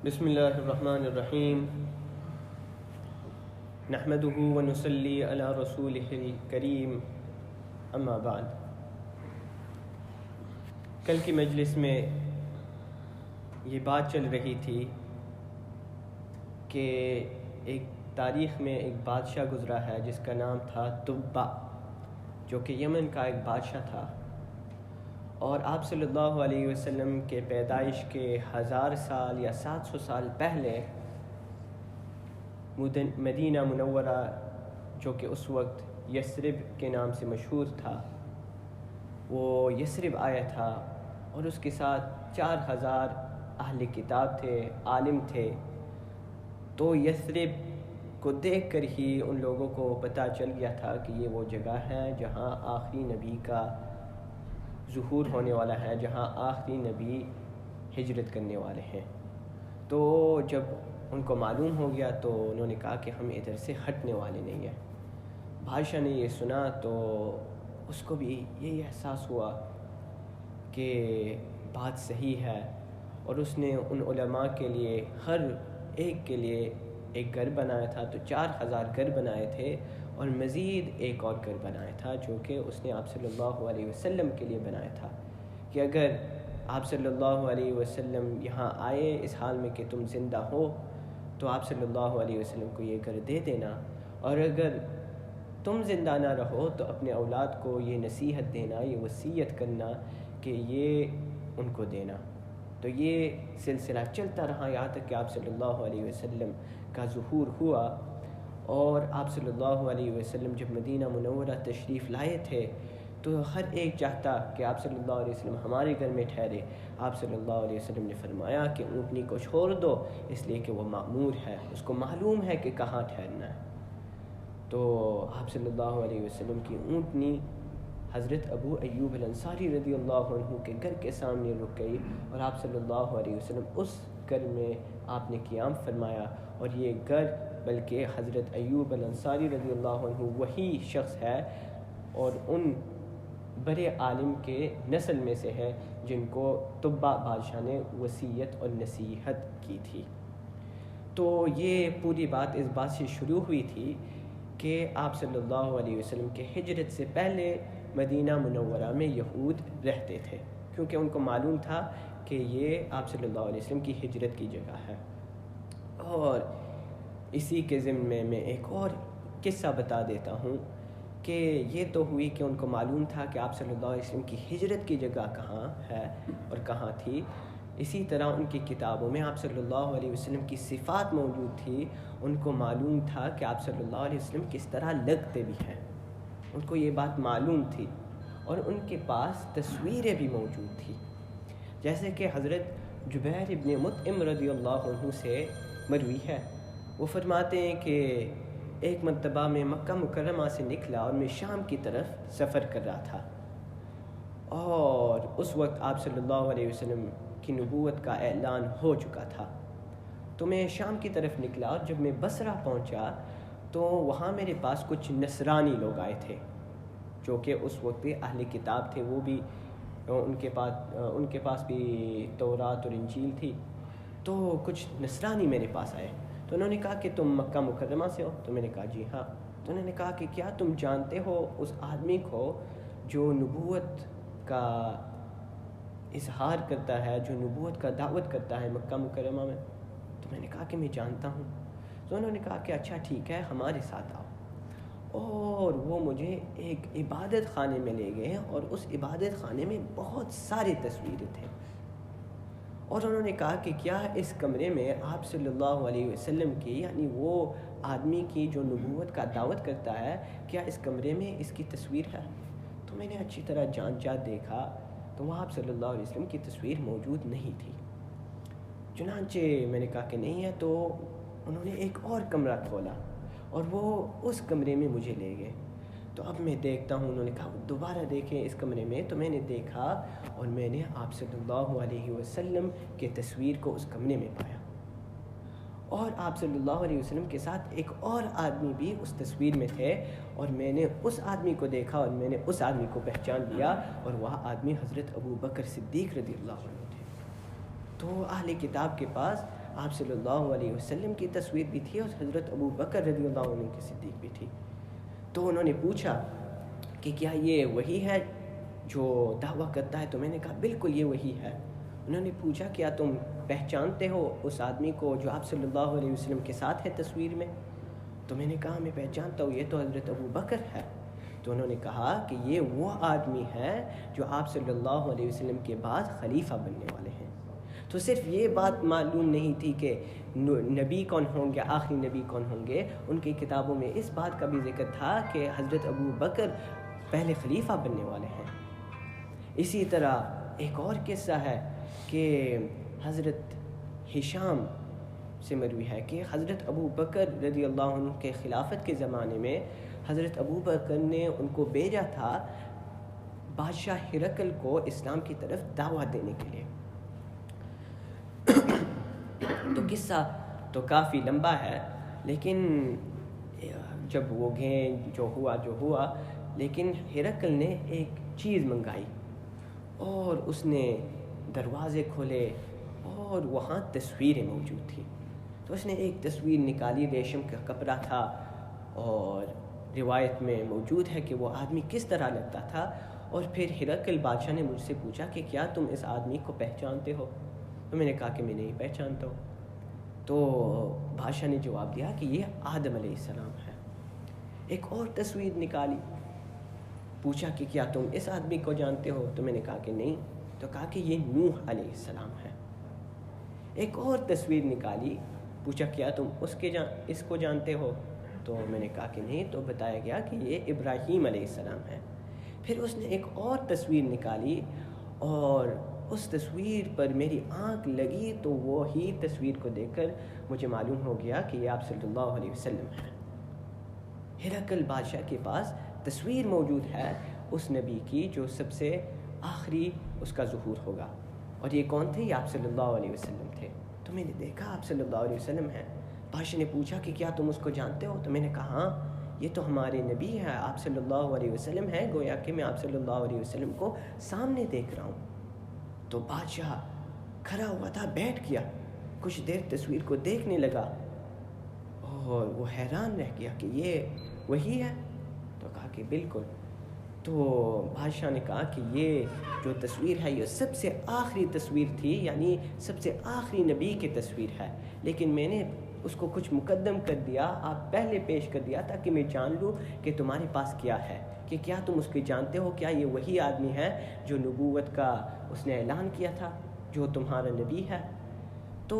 بسم اللہ الرحمن الرحیم نحمدہ ونصلی علی رسولہ الکریم اما بعد۔ کل کی مجلس میں یہ بات چل رہی تھی کہ ایک تاریخ میں ایک بادشاہ گزرا ہے جس کا نام تھا تبع، جو کہ یمن کا ایک بادشاہ تھا، اور آپ صلی اللہ علیہ وسلم کے پیدائش کے 1000 سال یا 700 سال پہلے مدینہ منورہ، جو کہ اس وقت یثرب کے نام سے مشہور تھا، وہ یثرب آیا تھا، اور اس کے ساتھ 4000 اہل کتاب تھے، عالم تھے۔ تو یثرب کو دیکھ کر ہی ان لوگوں کو پتہ چل گیا تھا کہ یہ وہ جگہ ہے جہاں آخری نبی کا ظہور ہونے والا ہے، جہاں آخری نبی ہجرت کرنے والے ہیں۔ تو جب ان کو معلوم ہو گیا تو انہوں نے کہا کہ ہم ادھر سے ہٹنے والے نہیں ہیں۔ بادشاہ نے یہ سنا تو اس کو بھی یہی احساس ہوا کہ بات صحیح ہے، اور اس نے ان علماء کے لیے ہر ایک کے لیے ایک گھر بنایا تھا، تو 4000 گھر بنائے تھے، اور مزید ایک اور گھر بنایا تھا جو کہ اس نے آپ صلی اللہ علیہ وسلم کے لیے بنایا تھا کہ اگر آپ صلی اللہ علیہ وسلم یہاں آئے اس حال میں کہ تم زندہ ہو تو آپ صلی اللہ علیہ وسلم کو یہ گھر دے دینا، اور اگر تم زندہ نہ رہو تو اپنے اولاد کو یہ نصیحت دینا، یہ وصیت کرنا کہ یہ ان کو دینا۔ تو یہ سلسلہ چلتا رہا یہاں تک کہ آپ صلی اللہ علیہ وسلم کا ظہور ہوا، اور آپ صلی اللہ علیہ وسلم جب مدینہ منورہ تشریف لائے تھے تو ہر ایک چاہتا کہ آپ صلی اللہ علیہ وسلم ہمارے گھر میں ٹھہرے۔ آپ صلی اللہ علیہ وسلم نے فرمایا کہ اونٹنی کو چھوڑ دو، اس لیے کہ وہ مأمور ہے، اس کو معلوم ہے کہ کہاں ٹھہرنا ہے۔ تو آپ صلی اللہ علیہ وسلم کی اونٹنی حضرت ابو ایوب الانصاری رضی اللہ عنہ کے گھر کے سامنے رک گئی، اور آپ صلی اللہ علیہ وسلم اس گھر میں آپ نے قیام فرمایا، اور یہ گھر بلکہ حضرت ایوب الانصاری رضی اللہ عنہ وہی شخص ہے اور ان بڑے عالم کے نسل میں سے ہے جن کو تبع بادشاہ نے وصیت اور نصیحت کی تھی۔ تو یہ پوری بات اس بات سے شروع ہوئی تھی کہ آپ صلی اللہ علیہ وسلم کے ہجرت سے پہلے مدینہ منورہ میں یہود رہتے تھے، کیونکہ ان کو معلوم تھا کہ یہ آپ صلی اللہ علیہ وسلم کی ہجرت کی جگہ ہے۔ اور اسی کے ضمن میں ایک اور قصہ بتا دیتا ہوں کہ یہ تو ہوئی کہ ان کو معلوم تھا کہ آپ صلی اللہ علیہ وسلم کی ہجرت کی جگہ کہاں ہے اور کہاں تھی۔ اسی طرح ان کی کتابوں میں آپ صلی اللہ علیہ وسلم کی صفات موجود تھی، ان کو معلوم تھا کہ آپ صلی اللہ علیہ وسلم کس طرح لگتے بھی ہیں، ان کو یہ بات معلوم تھی، اور ان کے پاس تصویریں بھی موجود تھیں، جیسے کہ حضرت جبیر ابن مطعم رضی اللہ عنہ سے مروی ہے۔ وہ فرماتے ہیں کہ ایک مرتبہ میں مکہ مکرمہ سے نکلا اور میں شام کی طرف سفر کر رہا تھا، اور اس وقت آپ صلی اللہ علیہ وسلم کی نبوت کا اعلان ہو چکا تھا۔ تو میں شام کی طرف نکلا، اور جب میں بصرہ پہنچا تو وہاں میرے پاس کچھ نصرانی لوگ آئے تھے جو کہ اس وقت اہل کتاب تھے، وہ بھی ان کے پاس بھی تورات اور انجیل تھی۔ تو کچھ نصرانی میرے پاس آئے، تو انہوں نے کہا کہ تم مکہ مکرمہ سے ہو؟ تو میں نے کہا جی ہاں۔ تو انہوں نے کہا کہ کیا تم جانتے ہو اس آدمی کو جو نبوت کا اظہار کرتا ہے، جو نبوت کا دعوت کرتا ہے مکہ مکرمہ میں؟ تو میں نے کہا کہ میں جانتا ہوں۔ تو انہوں نے کہا کہ اچھا ٹھیک ہے، ہمارے ساتھ آؤ، اور وہ مجھے ایک عبادت خانے میں لے گئے، اور اس عبادت خانے میں بہت سارے تصویریں تھے، اور انہوں نے کہا کہ کیا اس کمرے میں آپ صلی اللہ علیہ وسلم کی، یعنی وہ آدمی کی جو نبوت کا دعوت کرتا ہے، کیا اس کمرے میں اس کی تصویر ہے؟ تو میں نے اچھی طرح جانچا، دیکھا تو وہاں آپ صلی اللہ علیہ وسلم کی تصویر موجود نہیں تھی۔ چنانچہ میں نے کہا کہ نہیں ہے، تو انہوں نے ایک اور کمرہ کھولا، اور وہ اس کمرے میں مجھے لے گئے۔ تو اب میں دیکھتا ہوں، انہوں نے کہا دوبارہ دیکھیں اس کمرے میں، تو میں نے دیکھا، اور میں نے آپ صلی اللہ علیہ وسلم کے تصویر کو اس کمرے میں پایا، اور آپ صلی اللہ علیہ وسلم کے ساتھ ایک اور آدمی بھی اس تصویر میں تھے، اور میں نے اس آدمی کو دیکھا، اور میں نے اس آدمی کو پہچان لیا، اور وہ آدمی حضرت ابو بکر صدیق رضی اللہ عنہ تھے۔ تو اہل کتاب کے پاس آپ صلی اللہ علیہ وسلم کی تصویر بھی تھی اور حضرت ابو بکر رضی اللہ عنہ کی صدیق بھی تھی۔ تو انہوں نے پوچھا کہ کیا یہ وہی ہے جو دعویٰ کرتا ہے؟ تو میں نے کہا بالکل یہ وہی ہے۔ انہوں نے پوچھا کیا تم پہچانتے ہو اس آدمی کو جو آپ صلی اللہ علیہ وسلم کے ساتھ ہے تصویر میں؟ تو میں نے کہا میں پہچانتا ہوں، یہ تو حضرت ابو بکر ہے۔ تو انہوں نے کہا کہ یہ وہ آدمی ہے جو آپ صلی اللہ علیہ وسلم کے بعد خلیفہ بننے والے ہیں۔ تو صرف یہ بات معلوم نہیں تھی کہ نبی کون ہوں گے، آخری نبی کون ہوں گے، ان کی کتابوں میں اس بات کا بھی ذکر تھا کہ حضرت ابو بکر پہلے خلیفہ بننے والے ہیں۔ اسی طرح ایک اور قصہ ہے کہ حضرت ہشام سے مروی ہے کہ حضرت ابو بکر رضی اللہ عنہ کے خلافت کے زمانے میں حضرت ابو بکر نے ان کو بھیجا تھا بادشاہ ہرقل کو اسلام کی طرف دعوت دینے کے لیے۔ تو قصہ تو کافی لمبا ہے، لیکن جب وہ گئے جو ہوا لیکن ہرقل نے ایک چیز منگائی اور اس نے دروازے کھولے اور وہاں تصویریں موجود تھیں۔ تو اس نے ایک تصویر نکالی، ریشم کا کپڑا تھا، اور روایت میں موجود ہے کہ وہ آدمی کس طرح لگتا تھا۔ اور پھر ہرقل بادشاہ نے مجھ سے پوچھا کہ کیا تم اس آدمی کو پہچانتے ہو؟ تو میں نے کہا کہ میں نہیں پہچانتا ہوں۔ تو بادشاہ نے جواب دیا کہ یہ آدم علیہ السلام ہے۔ ایک اور تصویر نکالی، پوچھا کہ کیا تم اس آدمی کو جانتے ہو؟ تو میں نے کہا کہ نہیں۔ تو کہا کہ یہ نوح علیہ السلام ہے۔ ایک اور تصویر نکالی، پوچھا کیا تم اس کو جانتے ہو؟ تو میں نے کہا کہ نہیں۔ تو بتایا گیا کہ یہ ابراہیم علیہ السلام ہے۔ پھر اس نے ایک اور تصویر نکالی اور اس تصویر پر میری آنکھ لگی تو وہی تصویر کو دیکھ کر مجھے معلوم ہو گیا کہ یہ آپ صلی اللہ علیہ وسلم ہے۔ ہرقل بادشاہ کے پاس تصویر موجود ہے اس نبی کی جو سب سے آخری اس کا ظہور ہوگا، اور یہ کون تھے؟ یہ آپ صلی اللہ علیہ وسلم تھے۔ تو میں نے دیکھا آپ صلی اللہ علیہ وسلم ہیں۔ بادشاہ نے پوچھا کہ کیا تم اس کو جانتے ہو؟ تو میں نے کہا ہاں، یہ تو ہمارے نبی ہیں، آپ صلی اللہ علیہ وسلم ہیں، گویا کہ میں آپ صلی اللہ علیہ وسلم کو سامنے دیکھ رہا ہوں۔ تو بادشاہ کھڑا ہوا تھا، بیٹھ گیا، کچھ دیر تصویر کو دیکھنے لگا اور وہ حیران رہ گیا کہ یہ وہی ہے۔ تو کہا کہ بالکل۔ تو بادشاہ نے کہا کہ یہ جو تصویر ہے یہ سب سے آخری تصویر تھی، یعنی سب سے آخری نبی کی تصویر ہے، لیکن میں نے اس کو کچھ مقدم کر دیا، آپ پہلے پیش کر دیا تاکہ میں جان لوں کہ تمہارے پاس کیا ہے، کہ کیا تم اس کو جانتے ہو، کیا یہ وہی آدمی ہے جو نبوت کا اس نے اعلان کیا تھا، جو تمہارا نبی ہے۔ تو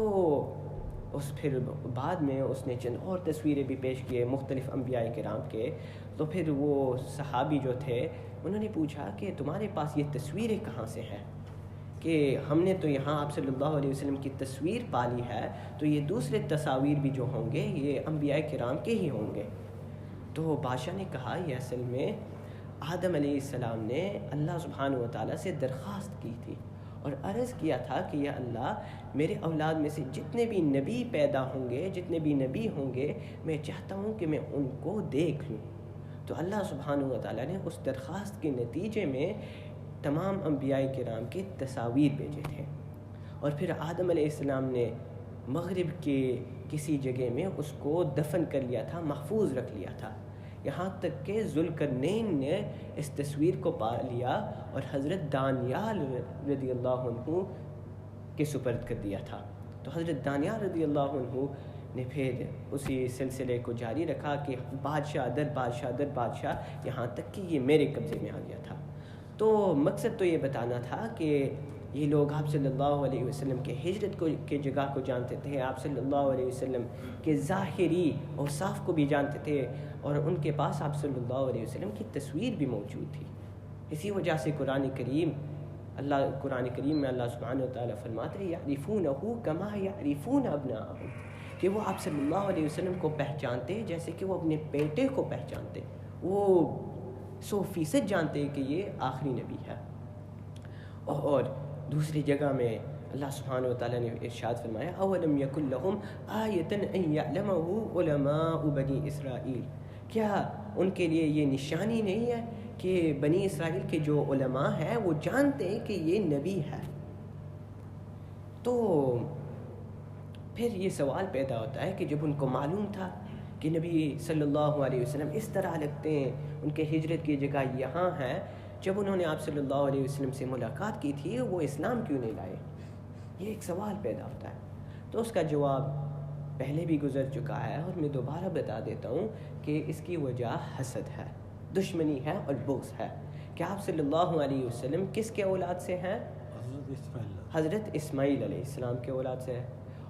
پھر بعد میں اس نے چند اور تصویریں بھی پیش کیے مختلف انبیاء کرام کے۔ تو پھر وہ صحابی جو تھے انہوں نے پوچھا کہ تمہارے پاس یہ تصویریں کہاں سے ہیں، کہ ہم نے تو یہاں آپ صلی اللہ علیہ وسلم کی تصویر پالی ہے، تو یہ دوسرے تصاویر بھی جو ہوں گے یہ انبیاء کرام کے ہی ہوں گے۔ تو بادشاہ نے کہا یہ اصل میں آدم علیہ السلام نے اللہ سبحانہ و تعالیٰ سے درخواست کی تھی اور عرض کیا تھا کہ یا اللہ، میرے اولاد میں سے جتنے بھی نبی پیدا ہوں گے، جتنے بھی نبی ہوں گے، میں چاہتا ہوں کہ میں ان کو دیکھ لوں۔ تو اللہ سبحانہ و تعالیٰ نے اس درخواست کے نتیجے میں تمام انبیاء کرام کے تصاویر بھیجے تھے، اور پھر آدم علیہ السلام نے مغرب کے کسی جگہ میں اس کو دفن کر لیا تھا، محفوظ رکھ لیا تھا، یہاں تک کہ ذوالقرنین نے اس تصویر کو پا لیا اور حضرت دانیال رضی اللہ عنہ کے سپرد کر دیا تھا۔ تو حضرت دانیال رضی اللہ عنہ نے پھر اسی سلسلے کو جاری رکھا کہ بادشاہ در بادشاہ در بادشاہ، یہاں تک کہ یہ میرے قبضے میں آ گیا تھا۔ تو مقصد تو یہ بتانا تھا کہ یہ لوگ آپ صلی اللہ علیہ وسلم کے ہجرت کے جگہ کو جانتے تھے، آپ صلی اللہ علیہ وسلم کے ظاہری اوصاف کو بھی جانتے تھے، اور ان کے پاس آپ صلی اللہ علیہ وسلم کی تصویر بھی موجود تھی۔ اسی وجہ سے قرآن کریم میں اللہ سبحانہ و تعالیٰ فرماتے ہیں یعرفونہ کما یعرفون ابناءہم، کہ وہ آپ صلی اللہ علیہ وسلم کو پہچانتے جیسے کہ وہ اپنے بیٹے کو پہچانتے، وہ 100% جانتے کہ یہ آخری نبی ہے۔ اور دوسری جگہ میں اللہ سبحانہ و تعالیٰ نے ارشاد فرمایا اولم یکن لہم آیۃ ان یعلمہ علماء بنی اسرائیل، کیا ان کے لیے یہ نشانی نہیں ہے کہ بنی اسرائیل کے جو علماء ہیں وہ جانتے ہیں کہ یہ نبی ہے۔ تو پھر یہ سوال پیدا ہوتا ہے کہ جب ان کو معلوم تھا کہ نبی صلی اللہ علیہ وسلم اس طرح لگتے ہیں، ان کے ہجرت کی جگہ یہاں ہے، جب انہوں نے آپ صلی اللہ علیہ وسلم سے ملاقات کی تھی وہ اسلام کیوں نہیں لائے؟ یہ ایک سوال پیدا ہوتا ہے۔ تو اس کا جواب پہلے بھی گزر چکا ہے اور میں دوبارہ بتا دیتا ہوں کہ اس کی وجہ حسد ہے، دشمنی ہے اور بغض ہے کہ آپ صلی اللہ علیہ وسلم کس کے اولاد سے ہیں؟ حضرت اسماعیل علیہ السلام کے اولاد سے ہے،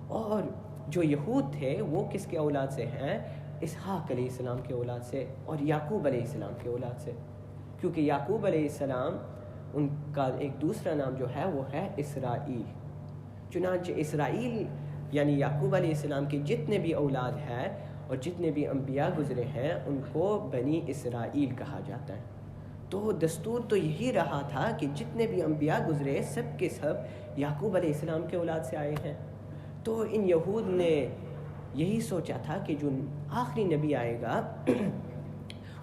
اور جو یہود تھے وہ کس کے اولاد سے ہیں؟ اسحاق علیہ السلام کے اولاد سے اور یعقوب علیہ السلام کے اولاد سے، کیونکہ یعقوب علیہ السلام ان کا ایک دوسرا نام جو ہے وہ ہے اسرائیل۔ چنانچہ اسرائیل یعنی یعقوب علیہ السلام کے جتنے بھی اولاد ہیں اور جتنے بھی انبیاء گزرے ہیں ان کو بنی اسرائیل کہا جاتا ہے۔ تو دستور تو یہی رہا تھا کہ جتنے بھی انبیاء گزرے سب کے سب یعقوب علیہ السلام کے اولاد سے آئے ہیں۔ تو ان یہود نے یہی سوچا تھا کہ جو آخری نبی آئے گا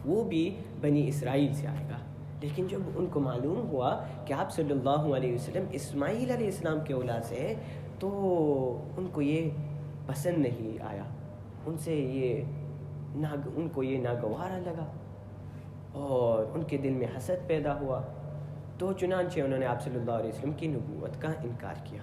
وہ بھی بنی اسرائیل سے آئے گا، لیکن جب ان کو معلوم ہوا کہ آپ صلی اللہ علیہ وسلم اسماعیل علیہ السلام کے اولاد سے ہیں تو ان کو یہ پسند نہیں آیا، ان کو یہ ناگوارا لگا اور ان کے دل میں حسد پیدا ہوا، تو چنانچہ انہوں نے آپ صلی اللہ علیہ وسلم کی نبوت کا انکار کیا۔